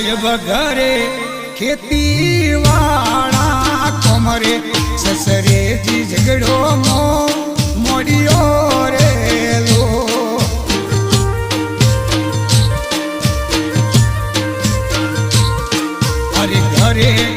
સાહેબ ઘરે ખેતી વાળા કોમરે સસરેથી ઝઘડો મોડિયો રેલો અરે ઘરે